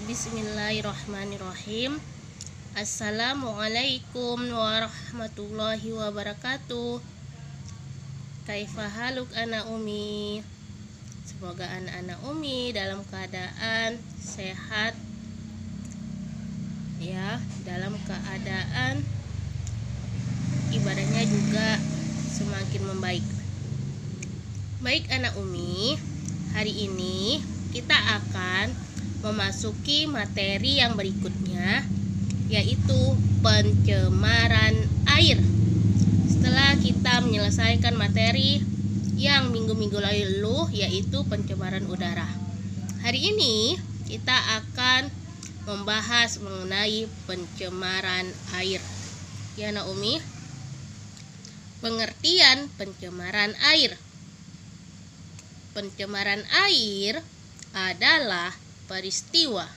Bismillahirrahmanirrahim. Assalamualaikum warahmatullahi wabarakatuh. Kaifa haluk anak Umi? Semoga anak-anak Umi dalam keadaan sehat, ya, dalam keadaan ibadahnya juga semakin membaik. Baik anak Umi, hari ini kita akan memasuki materi yang berikutnya, yaitu pencemaran air. Setelah kita menyelesaikan materi yang minggu-minggu lalu, yaitu pencemaran udara, hari ini kita akan membahas mengenai pencemaran air. Ya Naomi, pengertian pencemaran air. Pencemaran air adalah peristiwa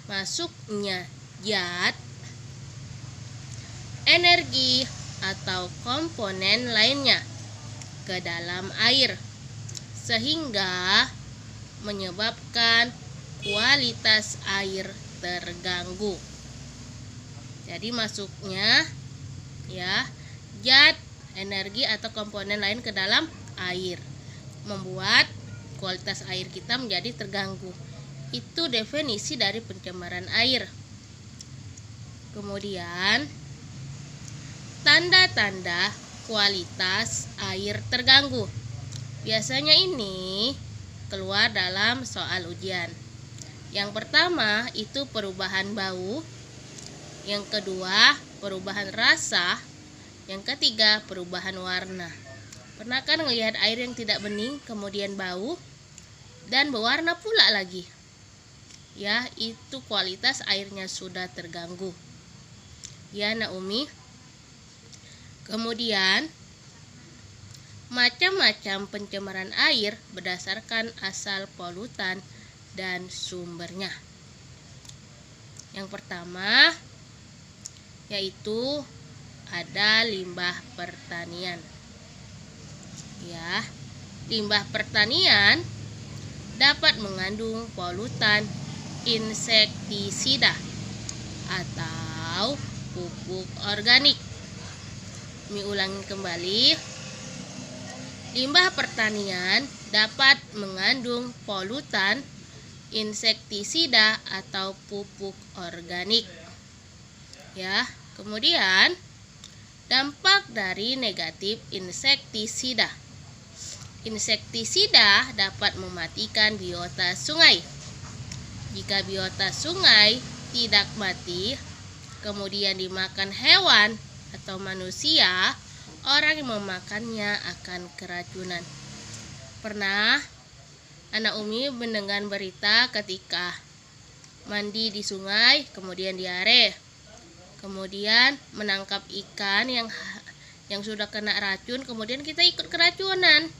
masuknya zat, energi, atau komponen lainnya ke dalam air sehingga menyebabkan kualitas air terganggu. Jadi masuknya, ya, zat, energi, atau komponen lain ke dalam air membuat kualitas air kita menjadi terganggu. Itu definisi dari pencemaran air. Kemudian, tanda-tanda kualitas air terganggu. Biasanya ini keluar dalam soal ujian. Yang pertama itu perubahan bau, yang kedua perubahan rasa, yang ketiga perubahan warna. Pernah kan melihat air yang tidak bening kemudian bau dan berwarna pula lagi? Ya, itu kualitas airnya sudah terganggu. Ya Naomi. Kemudian, macam-macam pencemaran air berdasarkan asal polutan dan sumbernya. Yang pertama yaitu ada limbah pertanian. Ya, limbah pertanian dapat mengandung polutan insektisida atau pupuk organik. Ulangi kembali. Limbah pertanian dapat mengandung polutan insektisida atau pupuk organik. Ya, kemudian dampak dari negatif insektisida. Insektisida dapat mematikan biota sungai. Jika biota sungai tidak mati, kemudian dimakan hewan atau manusia, orang yang memakannya akan keracunan. Pernah anak Umi mendengar berita ketika mandi di sungai, kemudian diare, kemudian menangkap ikan yang sudah kena racun, kemudian kita ikut keracunan.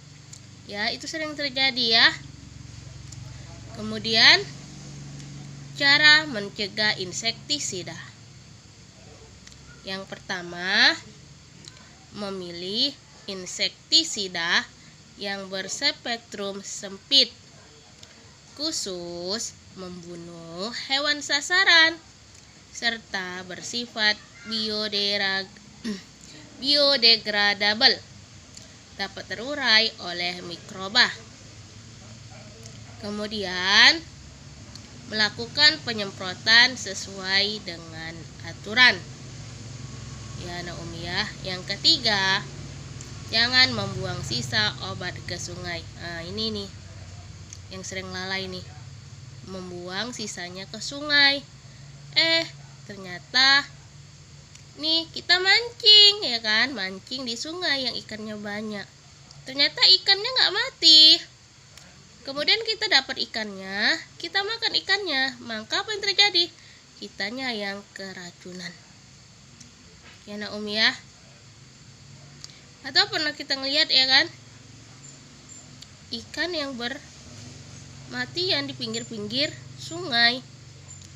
Ya, itu sering terjadi ya. Kemudian cara mencegah insektisida. Yang pertama, memilih insektisida yang berspektrum sempit, khusus membunuh hewan sasaran, serta bersifat biodegradable, dapat terurai oleh mikroba. Kemudian, melakukan penyemprotan sesuai dengan aturan. Ya Naomi ya. Yang ketiga, jangan membuang sisa obat ke sungai. Nah, ini nih yang sering lalai nih, membuang sisanya ke sungai. Ternyata nih kita mancing, ya kan, mancing di sungai yang ikannya banyak. Ternyata ikannya nggak mati. Kemudian kita dapat ikannya, kita makan ikannya, maka apa yang terjadi? Kitanya yang keracunan. Ya Naomi ya. Atau pernah kita ngelihat, ya kan, ikan yang bermatian di pinggir-pinggir sungai.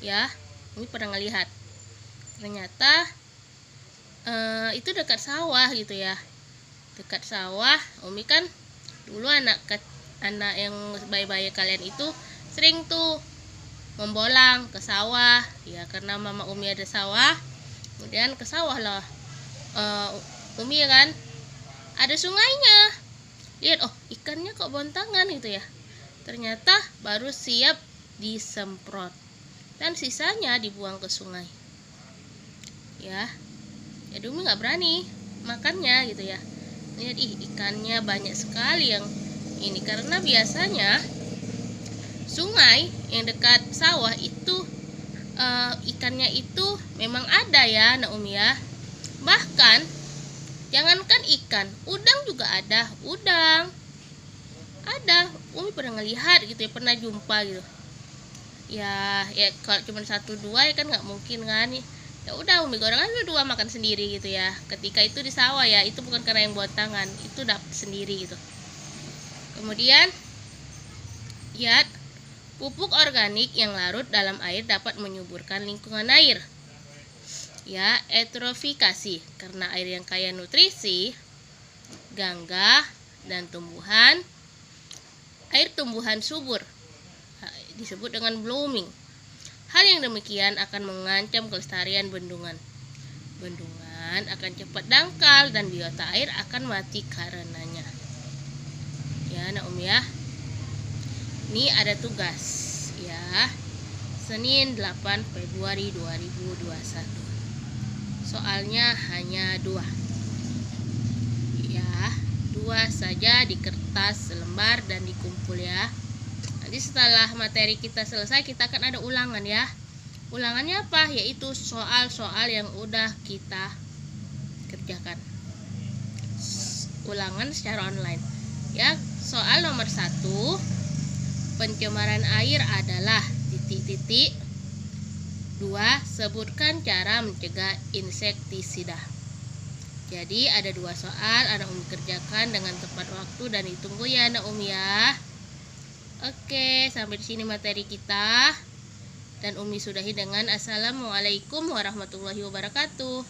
Ya, ini pernah ngelihat. Ternyata itu dekat sawah gitu ya. Dekat sawah, Umi kan dulu anak yang bayi-bayi kalian itu sering tuh membolang ke sawah ya, karena Mama Umi ada sawah. Kemudian ke sawah lah Umi ya kan, ada sungainya. Lihat, oh ikannya kok bontangan gitu ya. Ternyata baru siap disemprot dan sisanya dibuang ke sungai ya. Jadi Umi nggak berani makannya gitu ya. Lihat, ikannya banyak sekali yang ini, karena biasanya sungai yang dekat sawah itu ikannya itu memang ada ya Nak Umi ya. Bahkan jangankan ikan, udang juga ada. Udang ada, Umi pernah ngelihat gitu ya, pernah jumpa gitu ya. Kalau cuma 1-2 ya kan nggak mungkin kan. Ya udah Umi goreng aja 2 makan sendiri gitu ya. Ketika itu di sawah ya, itu bukan karena yang buat tangan, itu dapat sendiri gitu. Kemudian lihat, pupuk organik yang larut dalam air dapat menyuburkan lingkungan air ya. Eutrofikasi, karena air yang kaya nutrisi, gangga dan tumbuhan, air tumbuhan subur disebut dengan blooming. Hal yang demikian akan mengancam kelestarian bendungan. Bendungan akan cepat dangkal dan biota air akan mati karenanya. Ya Nak Umi ya. Ini ada tugas ya. Senin 8 Februari 2021. Soalnya hanya 2. Ya, 2 saja di kertas selembar dan dikumpul ya. Nanti setelah materi kita selesai, kita akan ada ulangan ya. Ulangannya apa? Yaitu soal-soal yang udah kita kerjakan. Ulangan secara online ya. Soal nomor 1, pencemaran air adalah ... 2. Sebutkan cara mencegah insektisida. Jadi ada 2 soal, anak Umi kerjakan dengan tepat waktu dan ditunggu ya anak Umi ya. Oke, sampai di sini materi kita. Dan Umi sudahi dengan Assalamualaikum warahmatullahi wabarakatuh.